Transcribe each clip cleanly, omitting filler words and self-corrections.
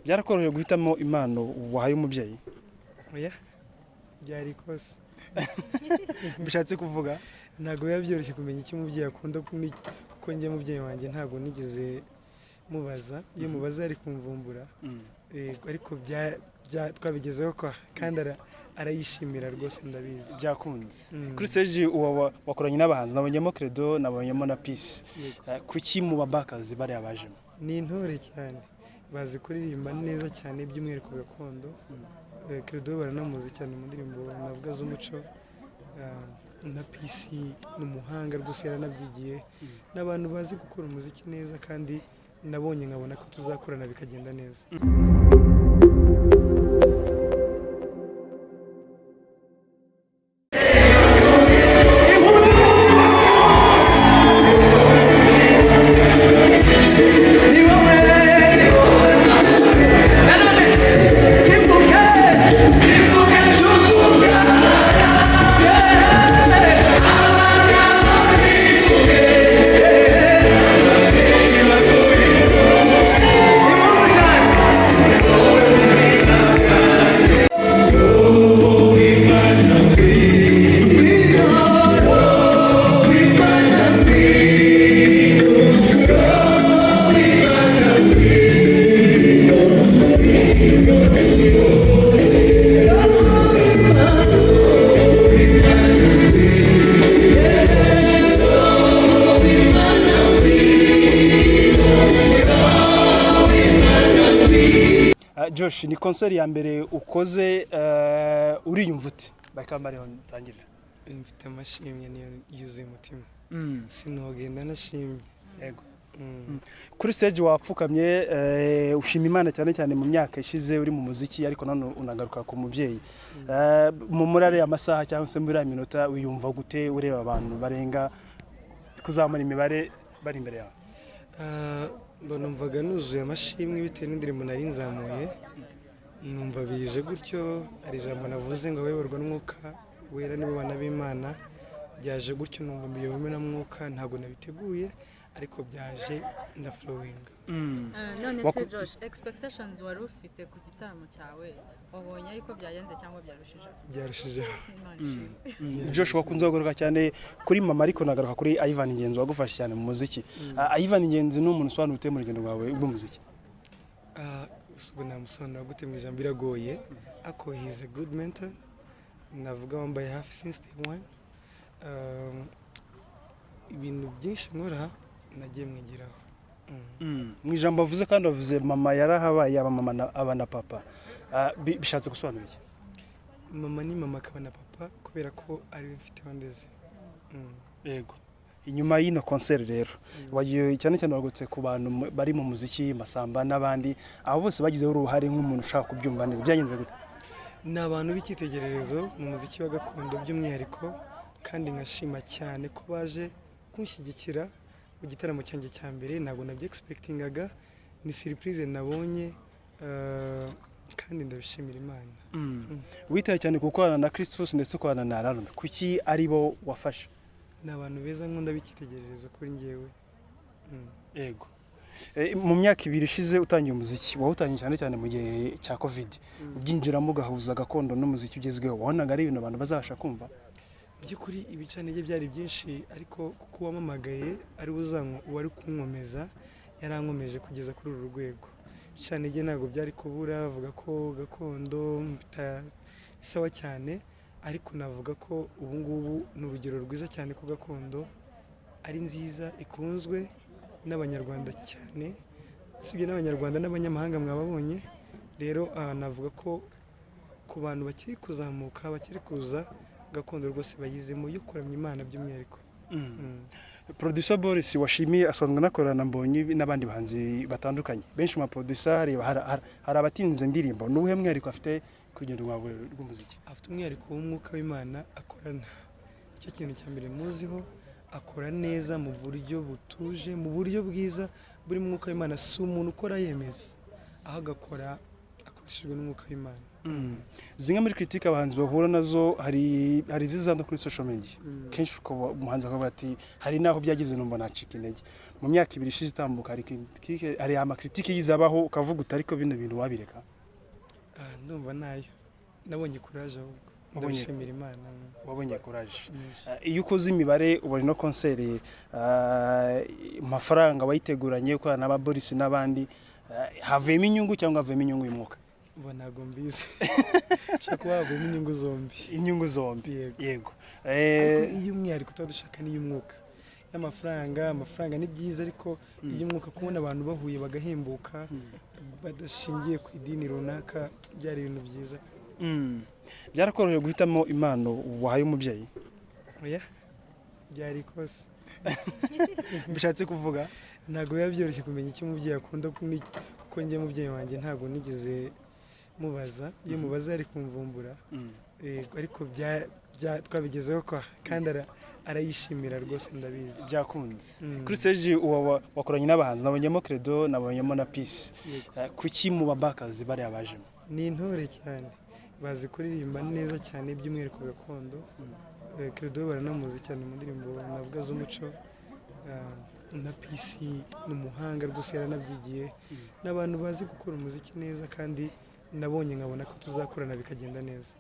byarakoroheye guhitamo impano wahaye umubyeyi oya byari kose bishatse kuvuga ntago biba byoroshye kumenya icyo umubyeyi akunda kuko njye mubyeyi wanjye ntago nigeze mubaza iyo mubaza ari kumvumbura ariko twabigezeho kwa kandi arayishimira rwose ndabizi byakunze kuri stage wakoranye n'abahanzi nabonyemo Credo nabonyemo na Peace kuki mu babakazi bari abajemo ni intore cyane bazi kuririmba neza cyane by'umwihariko gakondo Credo baranamuzi cyane mu ndirimbo navuga z'umuco na Peace n'umuhanga rwose yaranabyigiye n'abantu bazi gukora umuziki neza kandi nabonye nkabona ko tuzakorana bikagenda neza Josh ni concert ya mbere ukoze uriyumva ute bakambare ho tangirira mfite amashimwe niyo yuzuye umutima sinogenda nashimye yego kuri stage wapfukamye ushima Imana cyane cyane mu myaka ishize uri mu muziki ariko none unagaruka ku mubyeyi mu murare amasaha cyangwa se muri minota wiyumva gute ureba abantu barenga kuzamura imibare bari imbere yawe numvaga nuzuye amashimwe bitewe n'indirimbo nari nzamuye numva bije gutyo ari ijambo navuze ngo abayoborwa n'umwuka wera nibo bana b'Imana byaje gutyo numva mbiyobowe na mwuka ntabwo nabiteguye ariko byaje ndaflowinga none se Josh expectations wari ufite ku gitaramo cyawe wabonye ariko byagenze cyangwa byarushijeho Josh wakunze kugaruka cyane kuri mama ariko nagaruka kuri Ivan Ingenzi wagufasha cyane mu muziki Ivan Ingenzi ni umuntu usobanura ute mu rugendo rwawe rw'umuziki ubwo namusobanura gute mu ijambo biragoye ako he's a good mentor navuga wambaye hafi since day one ibintu byinshi nkora nagiye mwigiraho mu ijambo avuze kandi avuze mama yarahabaye aba mama abana papa bishatse gusobanura iki mama ni mama akaba na papa kubera ko ari mfite wandeze yego inyuma y'ino concert rero wagiye cyane cyane wagutse ku bantu bari mu muziki Masamba n'abandi abo bose bagizeho uruhare nk'umuntu ushaka kubyumva neza byagenze gute ni abantu b'icyitegererezo mu muziki wa gakondo by'umwihariko kandi nkashima cyane ko baje kunshyigikira mu gitaramo cyanjye cya mbere ntabwo nabyo expectingaga ni surprise nabonye kandi ndabishimira Imana witaye cyane gukorana na Christus ndetse ukorana na Aaron kuki ari bo wafasha ni abantu beza nkunda b'icyitegererezo kuri njyewe yego mu myaka 2 ishize utangiye umuziki wawutangiye cyane cyane mu gihe cya Covid ubyinjiramo gahuza gakondo n'umuziki ugezweho wabonaga ari ibintu abantu bazabasha kumva by'ukuri ibicanege byari byinshi ariko kuko wamamagaye ari wari kunkomeza yarankomeje kugeza kuri uru rwego ibicanege ntabwo byari kubura bavuga ko gakondo bisawa cyane ariko navuga ko ubu ngubu ni urugero rwiza cyane ko gakondo ari nziza ikunzwe n'abanyarwanda cyane sibyo n'abanyarwanda n'abanyamahanga mwababonye rero navuga ko ku bantu bakiri kuzamuka bakiri kuza gakondo rwose bayizemo yo kuramya Imana by'umwihariko Producer Boris washimiye asanzwe nakorana mbonye n'abandi bahanzi batandukanye benshi mu producer hari abatinze indirimbo n'ubuhe mwihariko afite kugenda rwawe rw'umuziki afite umwihariko w'umwuka w'Imana akorana icyo kintu cya mbere muziho akora neza mu buryo butuje mu buryo bwiza buri mwuka w'Imana si umuntu ukora yemeza aho agakora dukoreshejwe n'umwuka w'Imana. zimwe muri critique abahanzi bahura nazo hari iziza no kuri social media kenshi ukaba umuhanzi akavuga ati hari naho byagize numva nacika intege mu myaka ibiri ishize itambuka hari amakritike yizabaho ukavuga uti ariko bino bintu wabireka. Ndumva nayo nabonye courage ahubwo ndashimira Imana. Wabonye courage. Iyo ukoze imibare ubona no concert amafaranga wayiteguranye uko n'aba Boris n'abandi havemo inyungu cyangwa havemo inyungu y'umwuka? Bo ntago mbizi. Shaka kuba havemo inyungu zombi. Inyungu zombi yego. Iyo umwihariko tuba dushaka ni y'umwuka. Amafaranga ni byiza ariko iyo umwuka kubona abantu bahuye bagahembuka badashingiye ku idini runaka byari ibintu byiza. Byarakoroheye guhitamo impano wahaye umubyeyi? Oya byari kose. Bishatse kuvuga ntago biba byoroshye kumenya icyo umubyeyi akunda kuko njye umubyeyi wanjye ntago nigeze mubaza. Iyo mubaza ari kumvumbura ariko twabigezeho kandi arayishimira rwose ndabizi byakunze. Kuri stage wakoranye n'abahanzi nabonyemo Credo nabonyemo na Peace. Kuki mu babakazi bari abajemo? Ni intore cyane bazi kuririmba neza cyane by'umwihariko gakondo. Credo baranamuzi cyane mu ndirimbo navuga z'umuco. Na Peace ni umuhanga rwose yaranabyigiye n'abantu bazi gukora umuziki neza kandi nabonye nkabona ko tuzakorana bikagenda neza.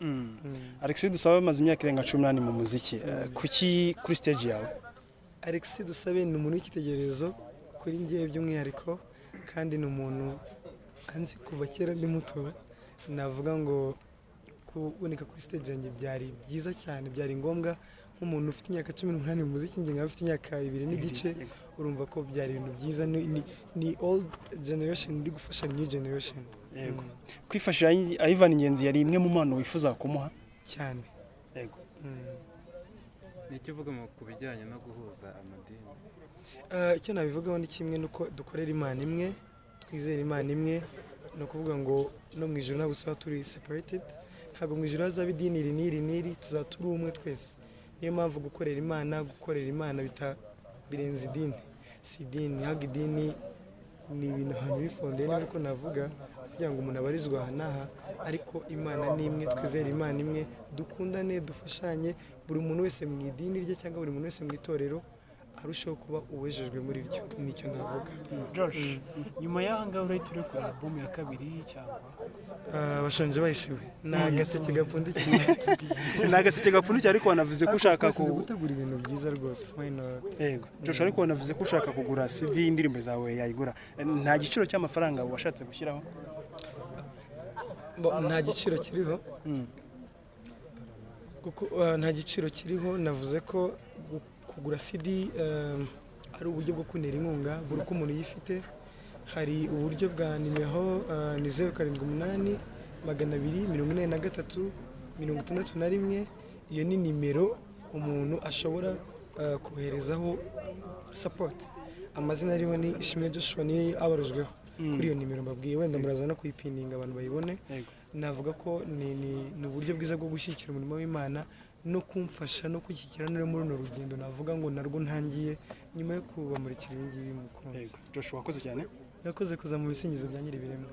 Alexis Dusabe amaze imyaka irenga 18 mu muziki. Kuki kuri stage yawe? Alexis Dusabe ni umuntu w'icyitegererezo kuri njye by'umwihariko kandi ni umuntu anzi kuva kera ndi muto. Navuga ngo kuboneka kuri stage yanjye byari byiza cyane, byari ngombwa nk'umuntu ufite imyaka 18 mu muziki njye nkaba afite imyaka 2 n'igice. Urumva ko byari ibintu byiza ni old generation ndi gufasha new generation. Yego. Kwifashisha Ivan Ingenzi yari imwe mu mpano wifuza kumuha cyane. Yego. Ni ikivuga mu kubijyanye no guhuza amadini? Icyo nabivugaho ni kimwe nuko dukorera Imana imwe, twizera Imana imwe, no kuvuga ngo no mu ijuru ntabwo tuzaba turi separated. Ntabwo mu ijuru hazaba idini n'iri tuzaba turi umwe twese. Niyo mpamvu gukorera Imana birenze idini. Si idini, ntabwo idini ni ibintu ahantu bifondeye niko navuga kugira ngo umuntu abarizwa aha n'aha, ariko Imana ni imwe, twizera Imana imwe, dukundane, dufashanye, buri muntu wese mu idini rye cyangwa buri muntu wese mu itorero arushaho kuba uwejejwe muri ryo. Nicyo navuga. Josh, nyuma y'ahangaha urahita urekura album ya kabiri cyangwa bashonje bahishiwe n'agaseke gapfundikiye. N'agaseke gapfundikiye ariko wanavuze ko ushaka gutegura ibintu byiza rwose. Why not? Yego. Josh, ariko wanavuze ko ushaka kugura CD y'indirimbo zawe yayigura. Nta giciro cy'amafaranga washatse gushyiraho? Nta giciro kiriho. Kuko nta giciro kiriho. Navuze ko kugura CD ari uburyo bwo kuntera inkunga buri uko umuntu yifite. Hari uburyo bwa nimero ni 078 243 61. Iyo ni nimero umuntu ashobora koherezaho support. Amazina ariho ni Ishimwe Joshua ni abarujweho kuri iyo nimero mbabwiye, wenda muraza no kuyipininga abantu bayibone. Navuga ko ni uburyo bwiza bwo gushyigikira umurimo w'Imana no kumfasha no kwishyikira muri runo rugendo navuga ngo narwo ntangiye nyuma yo kubamurikira ibingibi mukunzi. Joshua wakoze cyane. Yakoze kuza mu bisingizo bya Nyiribiremwa.